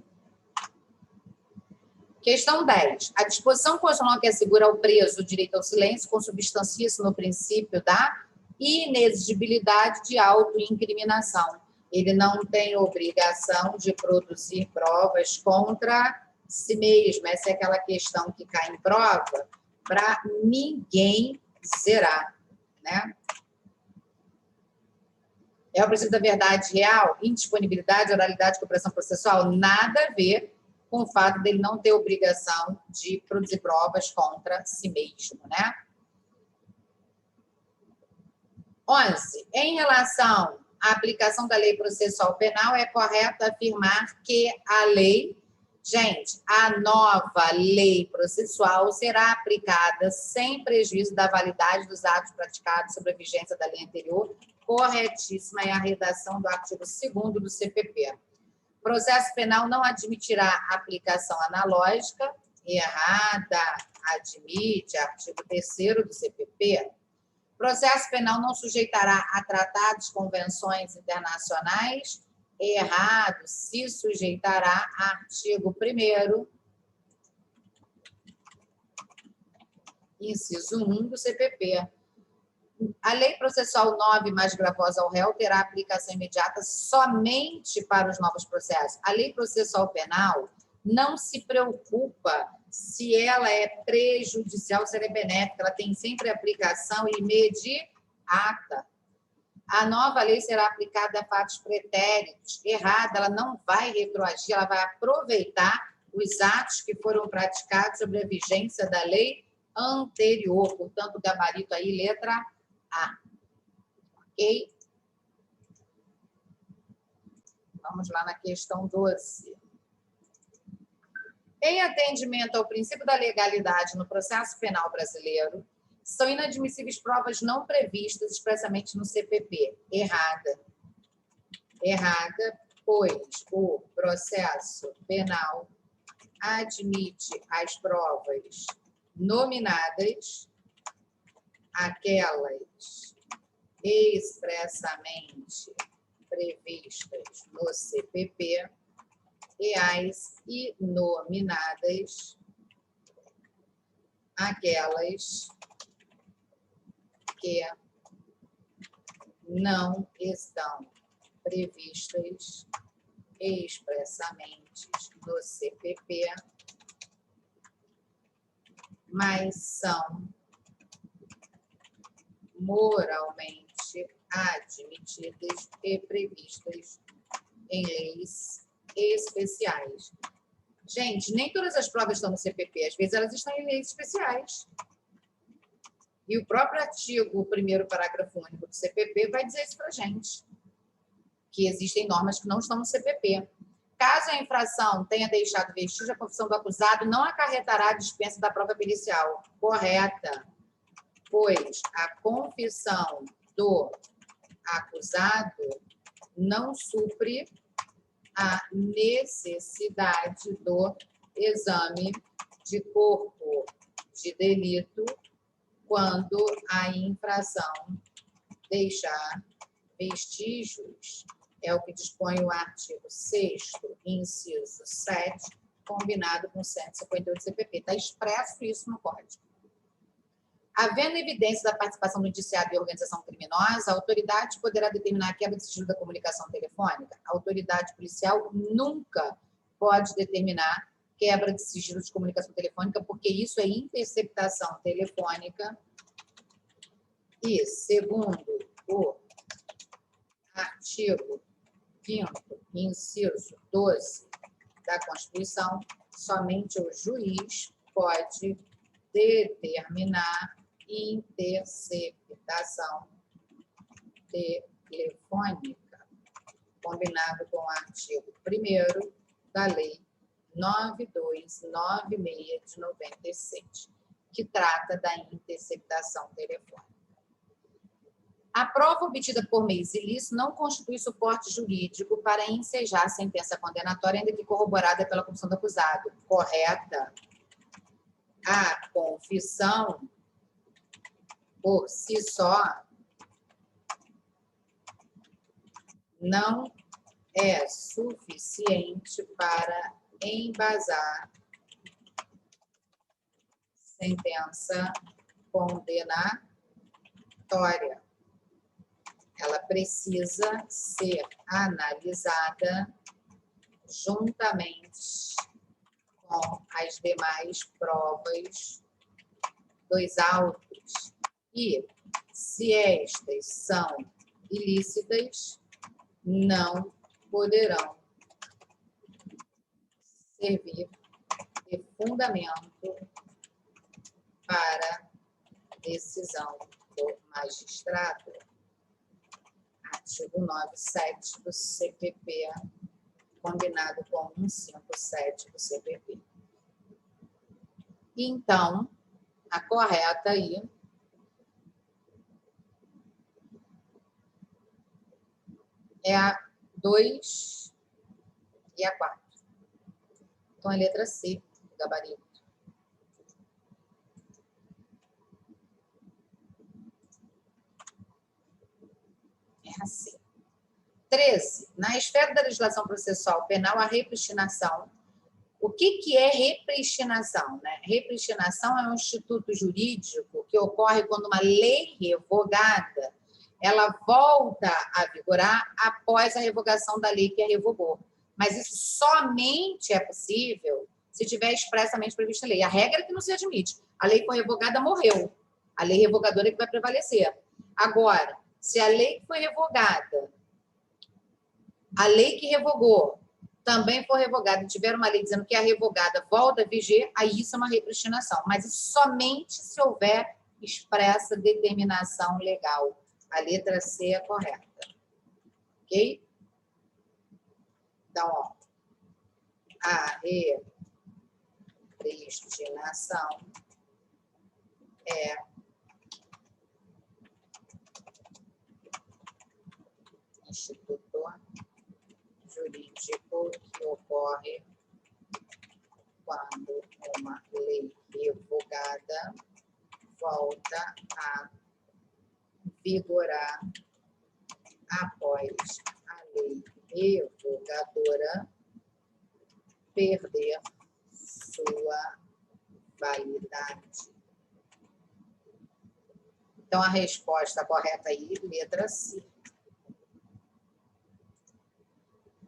Questão 10. A disposição constitucional que assegura ao preso o direito ao silêncio consubstancia-se no princípio da inexigibilidade de autoincriminação. Ele não tem obrigação de produzir provas contra si mesmo. Essa é aquela questão que cai em prova para ninguém zerar, né? É o princípio da verdade real, indisponibilidade, oralidade, cooperação processual, nada a ver com o fato dele não ter obrigação de produzir provas contra si mesmo, né? 11. Em relação à aplicação da lei processual penal, é correto afirmar que a lei, a nova lei processual será aplicada sem prejuízo da validade dos atos praticados sobre a vigência da lei anterior. Corretíssima é a redação do artigo 2º do CPP. Processo penal não admitirá aplicação analógica. Errada. Admite, artigo 3º do CPP. Processo penal não sujeitará a tratados, convenções internacionais. Errado. Se sujeitará, artigo 1º, inciso 1 do CPP. A lei processual 9, mais gravosa ao réu, terá aplicação imediata somente para os novos processos. A lei processual penal não se preocupa se ela é prejudicial, se ela é benéfica, ela tem sempre aplicação imediata. A nova lei será aplicada a fatos pretéritos. Errada, ela não vai retroagir, ela vai aproveitar os atos que foram praticados sobre a vigência da lei anterior. Portanto, gabarito aí, letra A. Ok? Vamos lá na questão 12. Em atendimento ao princípio da legalidade no processo penal brasileiro, são inadmissíveis provas não previstas expressamente no CPP. Errada. Errada, pois o processo penal admite as provas nominadas, aquelas expressamente previstas no CPP, e as inominadas, aquelas que não estão previstas expressamente no CPP, mas são moralmente admitidas e previstas em leis especiais. Gente, nem todas as provas estão no CPP, às vezes elas estão em leis especiais. E o próprio artigo, o primeiro parágrafo único do CPP vai dizer isso para a gente, que existem normas que não estão no CPP. Caso a infração tenha deixado vestígio, a confissão do acusado não acarretará a dispensa da prova pericial. Correta, pois a confissão do acusado não supre a necessidade do exame de corpo de delito quando a infração deixar vestígios. É o que dispõe o artigo 6º, inciso 7, combinado com 158 do CPP. Está expresso isso no Código. Havendo evidência da participação do indiciado em organização criminosa, a autoridade poderá determinar a quebra de sigilo da comunicação telefônica. A autoridade policial nunca pode determinar quebra de sigilo de comunicação telefônica, porque isso é interceptação telefônica. E, segundo o artigo 5º, inciso 12 da Constituição, somente o juiz pode determinar interceptação telefônica, combinado com o artigo 1º da Lei 9296 de 97, que trata da interceptação telefônica. A prova obtida por meios ilícitos não constitui suporte jurídico para ensejar a sentença condenatória, ainda que corroborada pela confissão do acusado. Correta. A confissão, por si só, não é suficiente para embasar sentença condenatória. Ela precisa ser analisada juntamente com as demais provas dos autos. E, se estas são ilícitas, não poderão servir de fundamento para decisão do magistrado. Artigo 97 do CPP, combinado com 157 do CPP. Então, a correta aí é a 2 e a 4. Então, a letra C, do gabarito. É assim. 13. Na esfera da legislação processual penal, a repristinação. O que é repristinação? Né? Repristinação é um instituto jurídico que ocorre quando uma lei revogada ela volta a vigorar após a revogação da lei que a revogou. Mas isso somente é possível se tiver expressamente prevista a lei. A regra é que não se admite. A lei foi revogada, morreu. A lei revogadora é que vai prevalecer. Agora, se a lei que foi revogada, a lei que revogou, também for revogada, e tiver uma lei dizendo que a revogada volta a viger, aí isso é uma repristinação. Mas isso somente se houver expressa determinação legal. A letra C é correta. Ok? Então, ó, a repristinação é instituto jurídico que ocorre quando uma lei revogada volta a vigorar após a lei revogadora perder sua validade. Então, a resposta correta aí, letra C.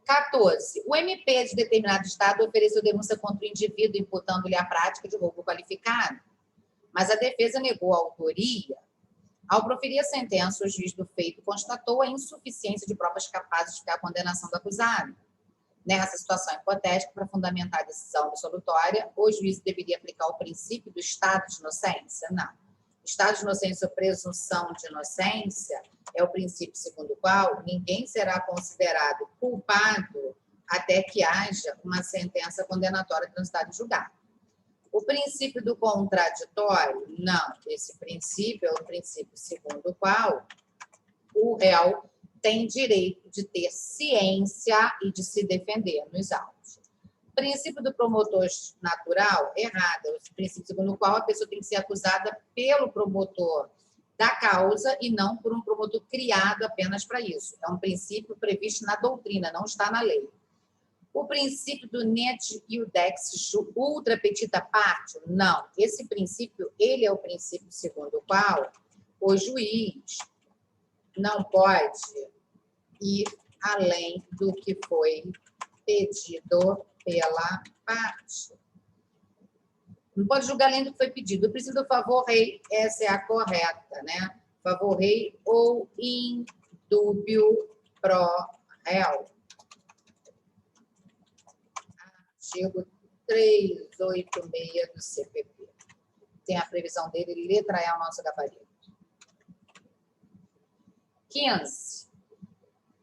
14. O MP de determinado estado ofereceu denúncia contra o indivíduo imputando-lhe a prática de roubo qualificado, mas a defesa negou a autoria. Ao proferir a sentença, o juiz do feito constatou a insuficiência de provas capazes de a condenação do acusado. Nessa situação hipotética, para fundamentar a decisão absolutória, o juiz deveria aplicar o princípio do estado de inocência? Não. Estado de inocência ou presunção de inocência é o princípio segundo o qual ninguém será considerado culpado até que haja uma sentença condenatória transitada em julgado. O princípio do contraditório? Não. Esse princípio é o princípio segundo o qual o réu tem direito de ter ciência e de se defender nos autos. O princípio do promotor natural? Errado. O princípio segundo o qual a pessoa tem que ser acusada pelo promotor da causa e não por um promotor criado apenas para isso. É um princípio previsto na doutrina, não está na lei. O princípio do net iudex ultra petita parte? Não. Esse princípio, ele é o princípio segundo o qual o juiz não pode ir além do que foi pedido pela parte. Não pode julgar além do que foi pedido. O princípio do favor rei, essa é a correta, né? Favor rei ou indúbio pro réu. Artigo 386 do CPP. Tem a previsão dele, letra E, o nosso gabarito. 15.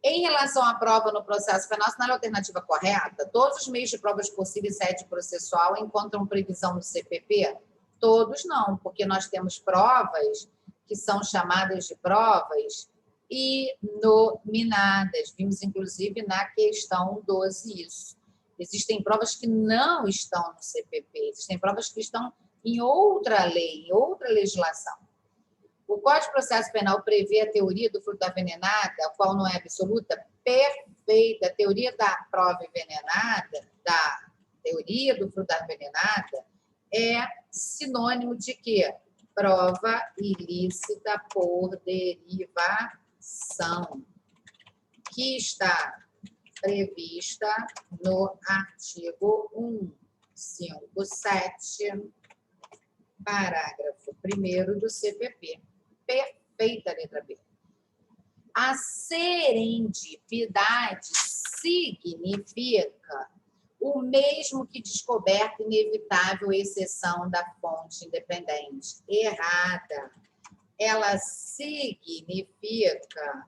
Em relação à prova no processo penal, assinale a alternativa correta. Todos os meios de provas possíveis sede processual encontram previsão no CPP? Todos não, porque nós temos provas que são chamadas de provas inominadas. Vimos, inclusive, na questão 12 isso. Existem provas que não estão no CPP, existem provas que estão em outra lei, em outra legislação. O Código de Processo Penal prevê a teoria do fruto envenenada, a qual não é absoluta, perfeita. A teoria da prova envenenada, da teoria do fruto envenenada, é sinônimo de quê? Prova ilícita por derivação, que está prevista no artigo 157, parágrafo 1º do CPP. Perfeita, letra B. A serendipidade significa o mesmo que descoberta inevitável exceção da fonte independente. Errada. Ela significa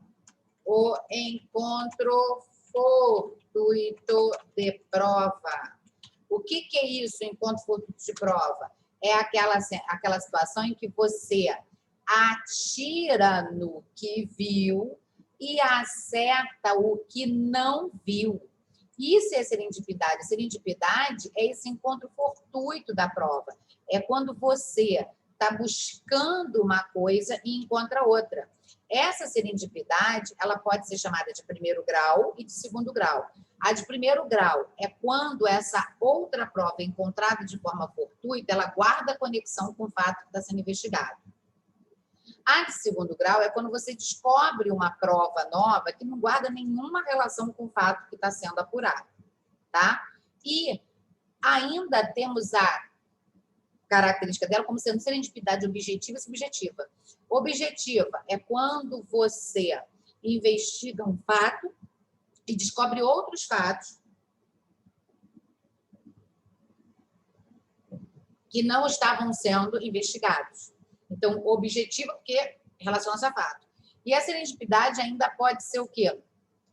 o encontro fortuito de prova. O que é isso, encontro fortuito de prova? É aquela situação em que você atira no que viu e acerta o que não viu. Isso é serendipidade. Serendipidade é esse encontro fortuito da prova. É quando você está buscando uma coisa e encontra outra. Essa serendipidade, ela pode ser chamada de primeiro grau e de segundo grau. A de primeiro grau é quando essa outra prova é encontrada de forma fortuita, ela guarda conexão com o fato que está sendo investigado. A de segundo grau é quando você descobre uma prova nova que não guarda nenhuma relação com o fato que está sendo apurado, tá? E ainda temos a característica dela como sendo serendipidade objetiva e subjetiva. Objetiva é quando você investiga um fato e descobre outros fatos que não estavam sendo investigados. Então, objetiva, porque relaciona-se a fato. E a serendipidade ainda pode ser o quê?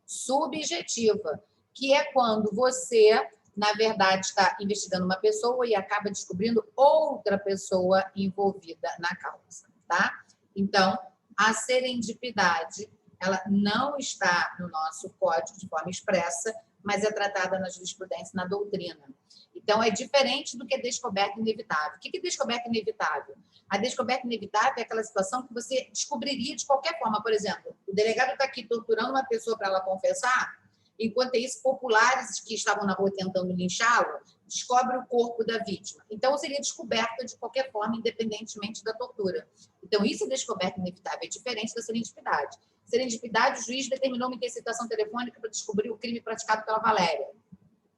Subjetiva, que é quando você, na verdade, está investigando uma pessoa e acaba descobrindo outra pessoa envolvida na causa, tá? Então, a serendipidade, ela não está no nosso código de forma expressa, mas é tratada na jurisprudência, na doutrina. Então, é diferente do que descoberta inevitável. O que é descoberta inevitável? A descoberta inevitável é aquela situação que você descobriria de qualquer forma. Por exemplo, o delegado está aqui torturando uma pessoa para ela confessar Enquanto isso, populares que estavam na rua tentando linchá-lo descobrem o corpo da vítima. Então, seria descoberta de qualquer forma, independentemente da tortura. Então, isso é descoberta inevitável, é diferente da serendipidade. Serendipidade, o juiz determinou uma interceptação telefônica para descobrir o crime praticado pela Valéria.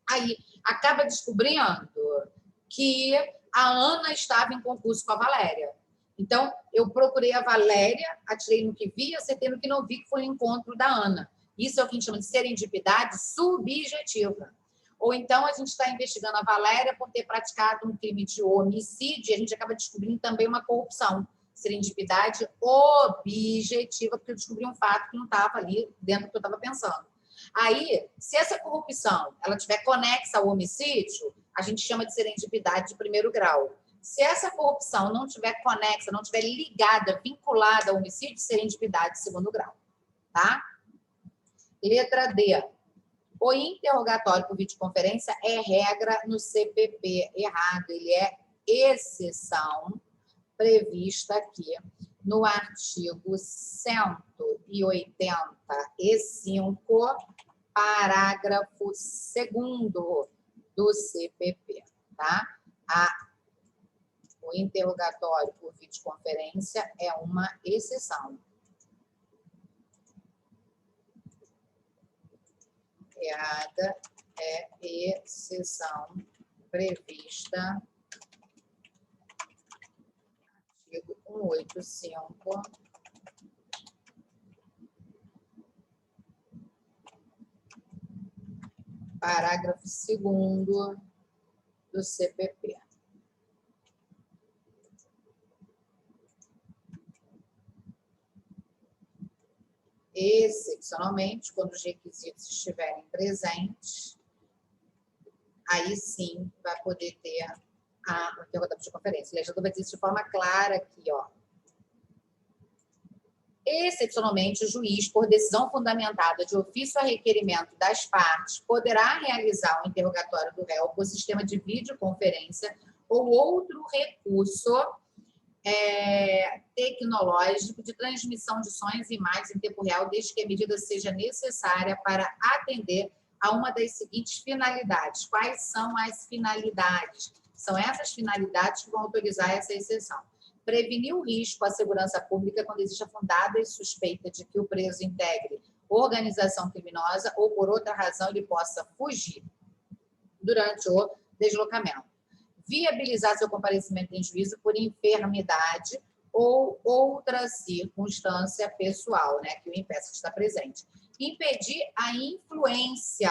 Aí, acaba descobrindo que a Ana estava em concurso com a Valéria. Então, eu procurei a Valéria, atirei no que vi, acertei no que não vi, que foi o encontro da Ana. Isso é o que a gente chama de serendipidade subjetiva. Ou então, a gente está investigando a Valéria por ter praticado um crime de homicídio e a gente acaba descobrindo também uma corrupção. Serendipidade objetiva, porque eu descobri um fato que não estava ali dentro do que eu estava pensando. Aí, se essa corrupção ela estiver conexa ao homicídio, a gente chama de serendipidade de primeiro grau. Se essa corrupção não estiver conexa, não estiver ligada, vinculada ao homicídio, serendipidade de segundo grau. Tá? Letra D. O interrogatório por videoconferência é regra no CPP. Errado, ele é exceção prevista aqui no artigo 185, parágrafo 2º do CPP. Tá? O interrogatório por videoconferência é uma exceção. Errada é exceção prevista artigo 185, parágrafo 2º do CPP. Excepcionalmente, quando os requisitos estiverem presentes, aí sim vai poder ter o interrogatório de conferência. O legislador vai dizer isso de forma clara aqui, ó. Excepcionalmente, o juiz, por decisão fundamentada de ofício a requerimento das partes, poderá realizar o interrogatório do réu por sistema de videoconferência ou outro recurso tecnológico de transmissão de sons e imagens em tempo real, desde que a medida seja necessária para atender a uma das seguintes finalidades. Quais são as finalidades? São essas finalidades que vão autorizar essa exceção. Prevenir o risco à segurança pública quando existe a fundada suspeita de que o preso integre organização criminosa ou, por outra razão, ele possa fugir durante o deslocamento. Viabilizar seu comparecimento em juízo por enfermidade ou outra circunstância pessoal, né, que o impeça de estar presente. Impedir a influência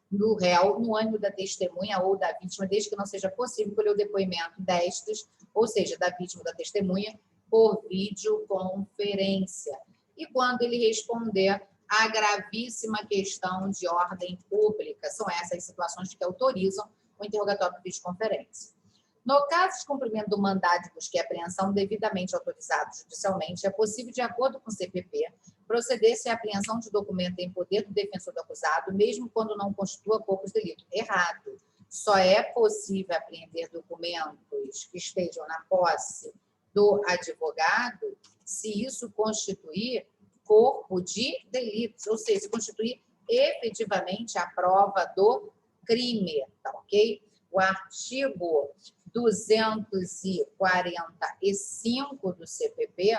do réu no ânimo da testemunha ou da vítima, desde que não seja possível colher o depoimento destes, ou seja, da vítima ou da testemunha, por videoconferência. E quando ele responder à gravíssima questão de ordem pública, são essas situações que autorizam o interrogatório por videoconferência. No caso de cumprimento do mandado de busca e apreensão devidamente autorizado judicialmente, é possível, de acordo com o CPP, proceder-se à apreensão de documento em poder do defensor do acusado, mesmo quando não constitua corpo de delito. Errado. Só é possível apreender documentos que estejam na posse do advogado se isso constituir corpo de delitos, ou seja, se constituir efetivamente a prova do crime, tá ok? O artigo 245 do CPP,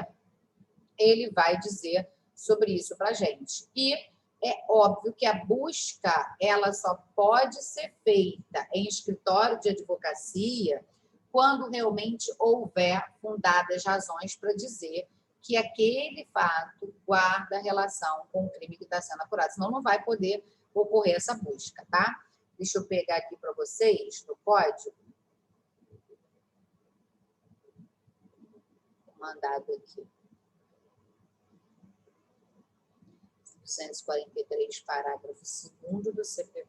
ele vai dizer sobre isso para a gente. E é óbvio que a busca ela só pode ser feita em escritório de advocacia quando realmente houver fundadas razões para dizer que aquele fato guarda relação com o crime que está sendo apurado, senão não vai poder ocorrer essa busca, tá? Deixa eu pegar aqui para vocês no código. Mandado aqui. 243, parágrafo 2º do CPP.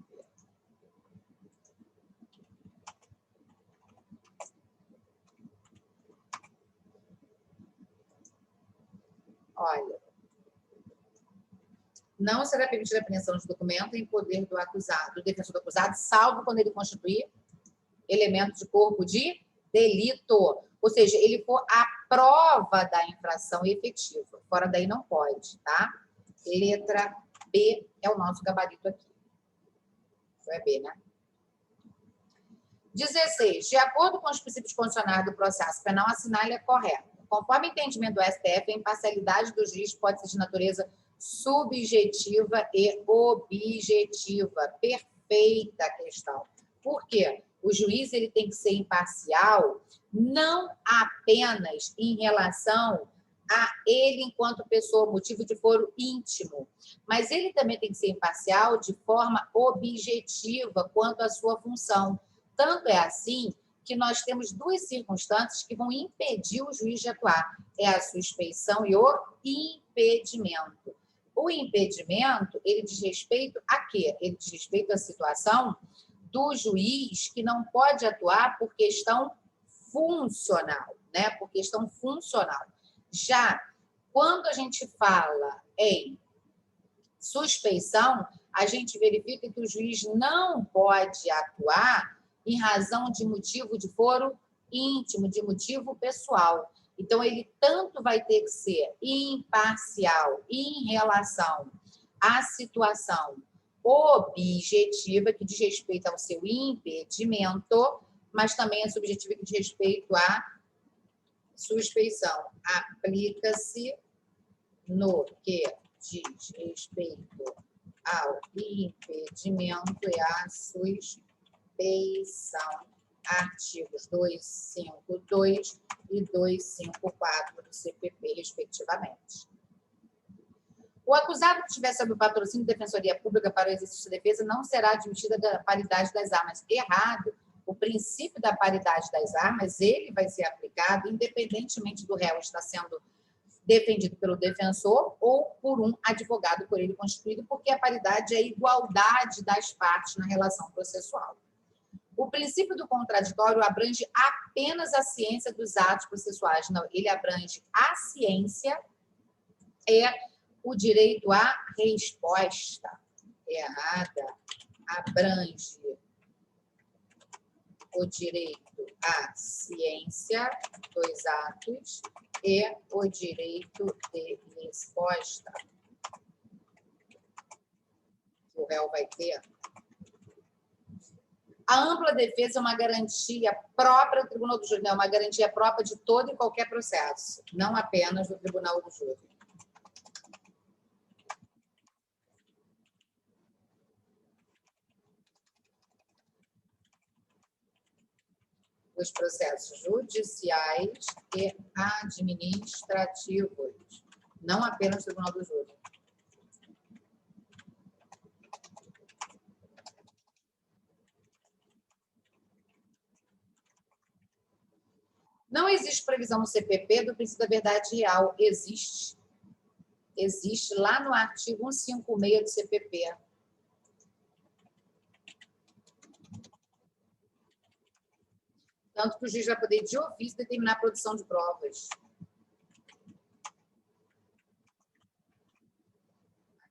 Olha, não será permitida a apreensão de documento em poder do acusado, do defensor do acusado, salvo quando ele constituir elemento de corpo de delito. Ou seja, ele for a prova da infração efetiva. Fora daí não pode, tá? Letra B é o nosso gabarito aqui. É B, né? 16. De acordo com os princípios constitucionais do processo penal, assinale é correto. Conforme o entendimento do STF, a imparcialidade do juiz pode ser de natureza subjetiva e objetiva. Perfeita a questão. Por quê? O juiz ele tem que ser imparcial não apenas em relação a ele enquanto pessoa, motivo de foro íntimo, mas ele também tem que ser imparcial de forma objetiva quanto à sua função. Tanto é assim que nós temos duas circunstâncias que vão impedir o juiz de atuar. É a suspeição e o impedimento. O impedimento, ele diz respeito a quê? Ele diz respeito à situação do juiz que não pode atuar por questão funcional, né? Por questão funcional. Já quando a gente fala em suspeição, a gente verifica que o juiz não pode atuar em razão de motivo de foro íntimo, de motivo pessoal. Então, ele tanto vai ter que ser imparcial em relação à situação objetiva, que diz respeito ao seu impedimento, mas também a subjetiva, que diz respeito à suspeição. Aplica-se no que diz respeito ao impedimento e à suspeição. Artigos 252 e 254 do CPP, respectivamente. O acusado que estiver sob o patrocínio de defensoria pública para o exercício de defesa não será admitida da paridade das armas. Errado. O princípio da paridade das armas, ele vai ser aplicado independentemente do réu estar sendo defendido pelo defensor ou por um advogado por ele constituído, porque a paridade é a igualdade das partes na relação processual. O princípio do contraditório abrange apenas a ciência dos atos processuais. Não, ele abrange a ciência, o direito à resposta. Errada. Abrange o direito à ciência dos atos e o direito de resposta que o réu vai ter. A ampla defesa é uma garantia própria do Tribunal do Júri, é uma garantia própria de todo e qualquer processo, não apenas do Tribunal do Júri. Os processos judiciais e administrativos, não apenas do Tribunal do Júri. Não existe previsão no CPP do princípio da verdade real. Existe. Existe lá no artigo 156 do CPP. Tanto que o juiz vai poder, de ofício, determinar a produção de provas.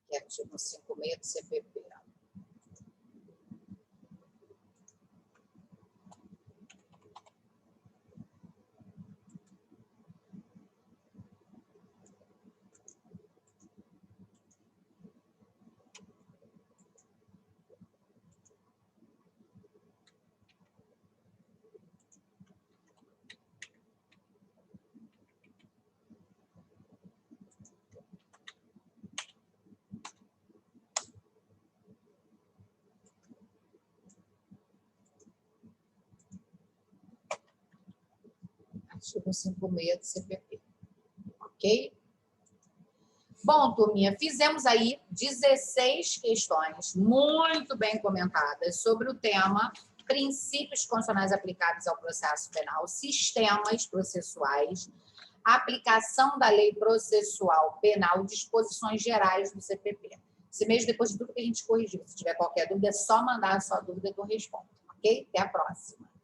Aqui, artigo 156 do CPP. Artigo 156 do CPP. Ok? Bom, turminha, fizemos aí 16 questões muito bem comentadas sobre o tema princípios constitucionais aplicados ao processo penal, sistemas processuais, aplicação da lei processual penal, disposições gerais do CPP. Esse mês, depois de tudo que a gente corrigiu, se tiver qualquer dúvida, é só mandar a sua dúvida que eu respondo. Ok? Até a próxima.